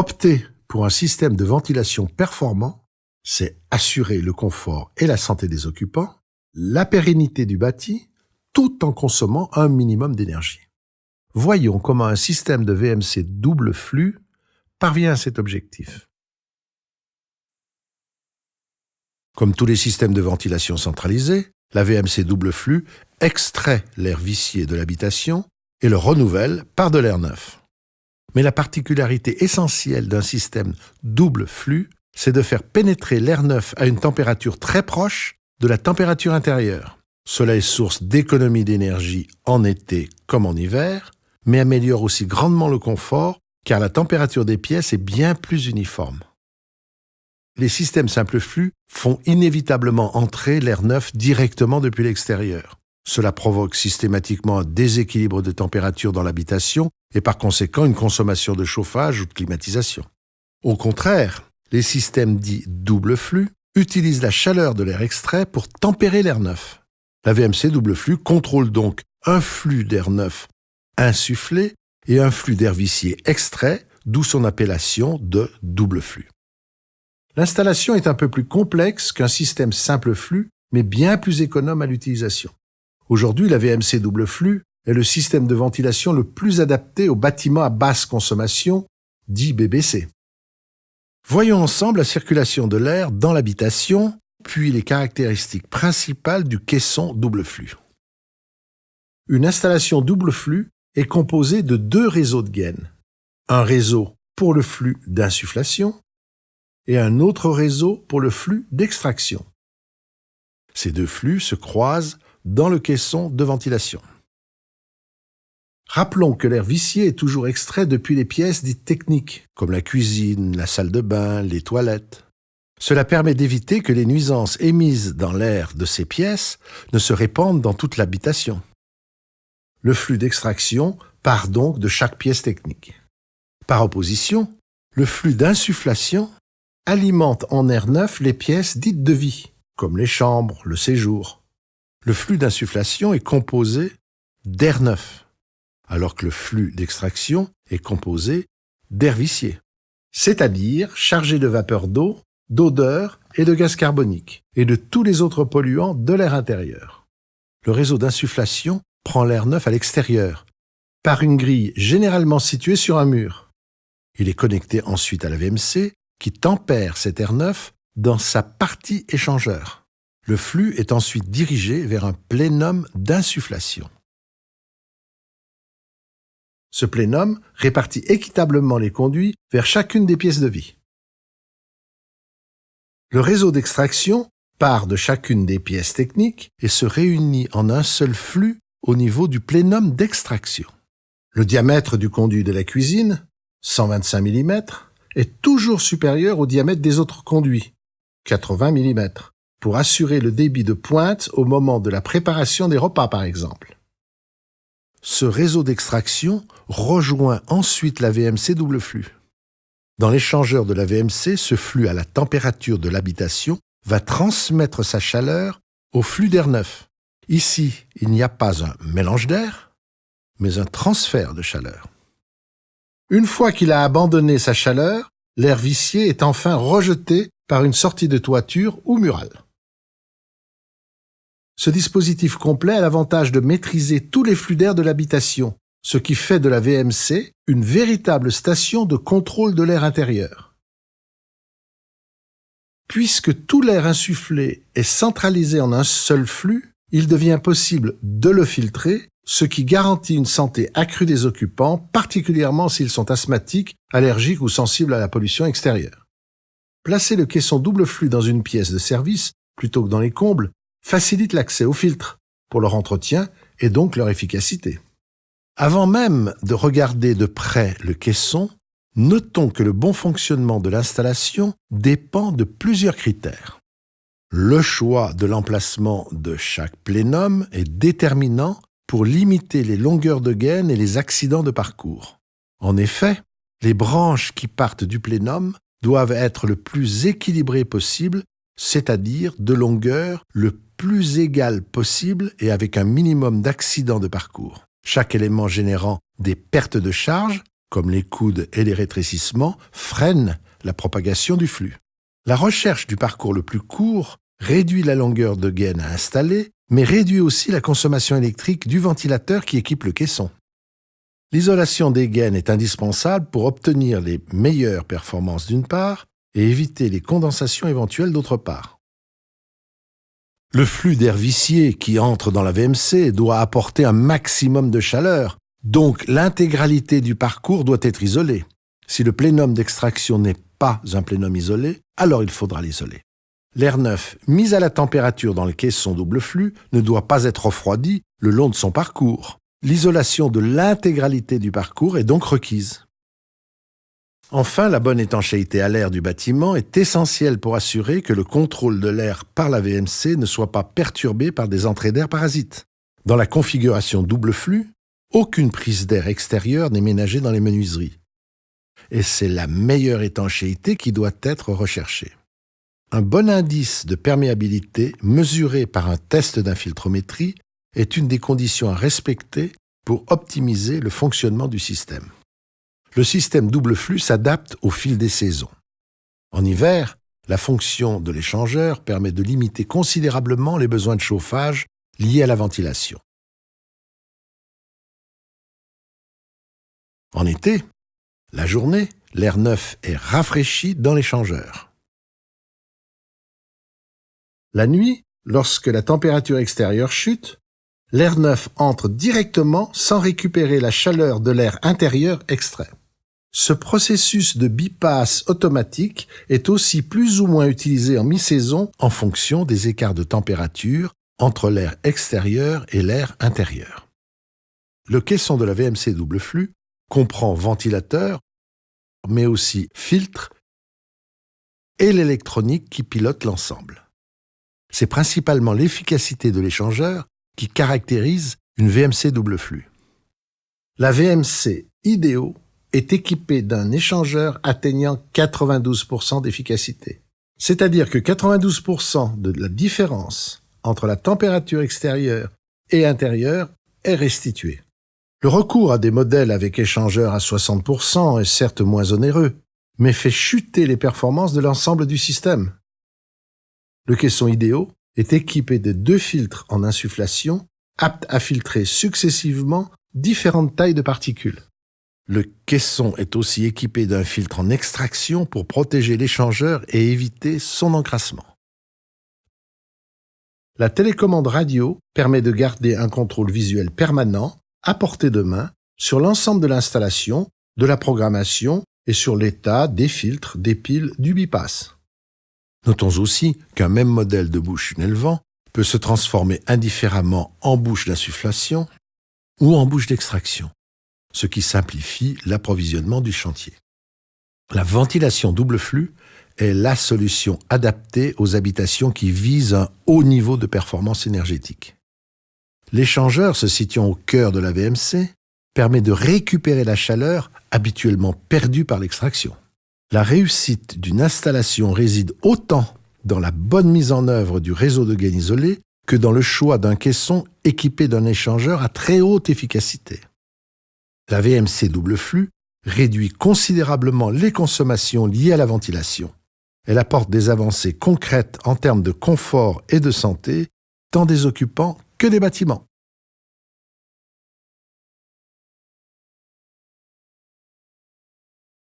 Opter pour un système de ventilation performant, c'est assurer le confort et la santé des occupants, la pérennité du bâti, tout en consommant un minimum d'énergie. Voyons comment un système de VMC double flux parvient à cet objectif. Comme tous les systèmes de ventilation centralisés, la VMC double flux extrait l'air vicié de l'habitation et le renouvelle par de l'air neuf. Mais la particularité essentielle d'un système double flux, c'est de faire pénétrer l'air neuf à une température très proche de la température intérieure. Cela est source d'économie d'énergie en été comme en hiver, mais améliore aussi grandement le confort car la température des pièces est bien plus uniforme. Les systèmes simple flux font inévitablement entrer l'air neuf directement depuis l'extérieur. Cela provoque systématiquement un déséquilibre de température dans l'habitation et par conséquent une consommation de chauffage ou de climatisation. Au contraire, les systèmes dits double flux utilisent la chaleur de l'air extrait pour tempérer l'air neuf. La VMC double flux contrôle donc un flux d'air neuf insufflé et un flux d'air vicié extrait, d'où son appellation de double flux. L'installation est un peu plus complexe qu'un système simple flux, mais bien plus économe à l'utilisation. Aujourd'hui, la VMC double flux est le système de ventilation le plus adapté aux bâtiments à basse consommation, dit BBC. Voyons ensemble la circulation de l'air dans l'habitation, puis les caractéristiques principales du caisson double flux. Une installation double flux est composée de deux réseaux de gaines. Un réseau pour le flux d'insufflation et un autre réseau pour le flux d'extraction. Ces deux flux se croisent dans le caisson de ventilation. Rappelons que l'air vicié est toujours extrait depuis les pièces dites techniques, comme la cuisine, la salle de bain, les toilettes. Cela permet d'éviter que les nuisances émises dans l'air de ces pièces ne se répandent dans toute l'habitation. Le flux d'extraction part donc de chaque pièce technique. Par opposition, le flux d'insufflation alimente en air neuf les pièces dites de vie, comme les chambres, le séjour. Le flux d'insufflation est composé d'air neuf, alors que le flux d'extraction est composé d'air vicié, c'est-à-dire chargé de vapeur d'eau, d'odeur et de gaz carbonique, et de tous les autres polluants de l'air intérieur. Le réseau d'insufflation prend l'air neuf à l'extérieur, par une grille généralement située sur un mur. Il est connecté ensuite à la VMC, qui tempère cet air neuf dans sa partie échangeur. Le flux est ensuite dirigé vers un plénum d'insufflation. Ce plénum répartit équitablement les conduits vers chacune des pièces de vie. Le réseau d'extraction part de chacune des pièces techniques et se réunit en un seul flux au niveau du plénum d'extraction. Le diamètre du conduit de la cuisine, 125 mm, est toujours supérieur au diamètre des autres conduits, 80 mm, pour assurer le débit de pointe au moment de la préparation des repas par exemple. Ce réseau d'extraction rejoint ensuite la VMC double flux. Dans l'échangeur de la VMC, ce flux à la température de l'habitation va transmettre sa chaleur au flux d'air neuf. Ici, il n'y a pas un mélange d'air, mais un transfert de chaleur. Une fois qu'il a abandonné sa chaleur, l'air vicié est enfin rejeté par une sortie de toiture ou murale. Ce dispositif complet a l'avantage de maîtriser tous les flux d'air de l'habitation, ce qui fait de la VMC une véritable station de contrôle de l'air intérieur. Puisque tout l'air insufflé est centralisé en un seul flux, il devient possible de le filtrer, ce qui garantit une santé accrue des occupants, particulièrement s'ils sont asthmatiques, allergiques ou sensibles à la pollution extérieure. Placer le caisson double flux dans une pièce de service, plutôt que dans les combles, facilite l'accès aux filtres, pour leur entretien et donc leur efficacité. Avant même de regarder de près le caisson, notons que le bon fonctionnement de l'installation dépend de plusieurs critères. Le choix de l'emplacement de chaque plénum est déterminant pour limiter les longueurs de gaine et les accidents de parcours. En effet, les branches qui partent du plénum doivent être le plus équilibrées possible, c'est-à-dire de longueur le plus égale possible et avec un minimum d'accidents de parcours. Chaque élément générant des pertes de charge comme les coudes et les rétrécissements, freinent la propagation du flux. La recherche du parcours le plus court réduit la longueur de gaine à installer, mais réduit aussi la consommation électrique du ventilateur qui équipe le caisson. L'isolation des gaines est indispensable pour obtenir les meilleures performances d'une part et éviter les condensations éventuelles d'autre part. Le flux d'air vicié qui entre dans la VMC doit apporter un maximum de chaleur, donc l'intégralité du parcours doit être isolée. Si le plénum d'extraction n'est pas un plénum isolé, alors il faudra l'isoler. L'air neuf, mis à la température dans le caisson double flux, ne doit pas être refroidi le long de son parcours. L'isolation de l'intégralité du parcours est donc requise. Enfin, la bonne étanchéité à l'air du bâtiment est essentielle pour assurer que le contrôle de l'air par la VMC ne soit pas perturbé par des entrées d'air parasites. Dans la configuration double flux, aucune prise d'air extérieure n'est ménagée dans les menuiseries. Et c'est la meilleure étanchéité qui doit être recherchée. Un bon indice de perméabilité mesuré par un test d'infiltrométrie est une des conditions à respecter pour optimiser le fonctionnement du système. Le système double flux s'adapte au fil des saisons. En hiver, la fonction de l'échangeur permet de limiter considérablement les besoins de chauffage liés à la ventilation. En été, la journée, l'air neuf est rafraîchi dans l'échangeur. La nuit, lorsque la température extérieure chute, l'air neuf entre directement sans récupérer la chaleur de l'air intérieur extrait. Ce processus de bypass automatique est aussi plus ou moins utilisé en mi-saison en fonction des écarts de température entre l'air extérieur et l'air intérieur. Le caisson de la VMC double flux comprend ventilateur, mais aussi filtre et l'électronique qui pilote l'ensemble. C'est principalement l'efficacité de l'échangeur qui caractérise une VMC double flux. La VMC Ideo est équipée d'un échangeur atteignant 92% d'efficacité. C'est-à-dire que 92% de la différence entre la température extérieure et intérieure est restituée. Le recours à des modèles avec échangeur à 60% est certes moins onéreux, mais fait chuter les performances de l'ensemble du système. Le caisson Ideo est équipé de 2 filtres en insufflation, aptes à filtrer successivement différentes tailles de particules. Le caisson est aussi équipé d'un filtre en extraction pour protéger l'échangeur et éviter son encrassement. La télécommande radio permet de garder un contrôle visuel permanent, à portée de main, sur l'ensemble de l'installation, de la programmation et sur l'état des filtres, des piles, du bypass. Notons aussi qu'un même modèle de bouche tunnel-vent peut se transformer indifféremment en bouche d'insufflation ou en bouche d'extraction, ce qui simplifie l'approvisionnement du chantier. La ventilation double flux est la solution adaptée aux habitations qui visent un haut niveau de performance énergétique. L'échangeur se situant au cœur de la VMC permet de récupérer la chaleur habituellement perdue par l'extraction. La réussite d'une installation réside autant dans la bonne mise en œuvre du réseau de gaine isolé que dans le choix d'un caisson équipé d'un échangeur à très haute efficacité. La VMC double flux réduit considérablement les consommations liées à la ventilation. Elle apporte des avancées concrètes en termes de confort et de santé, tant des occupants que des bâtiments.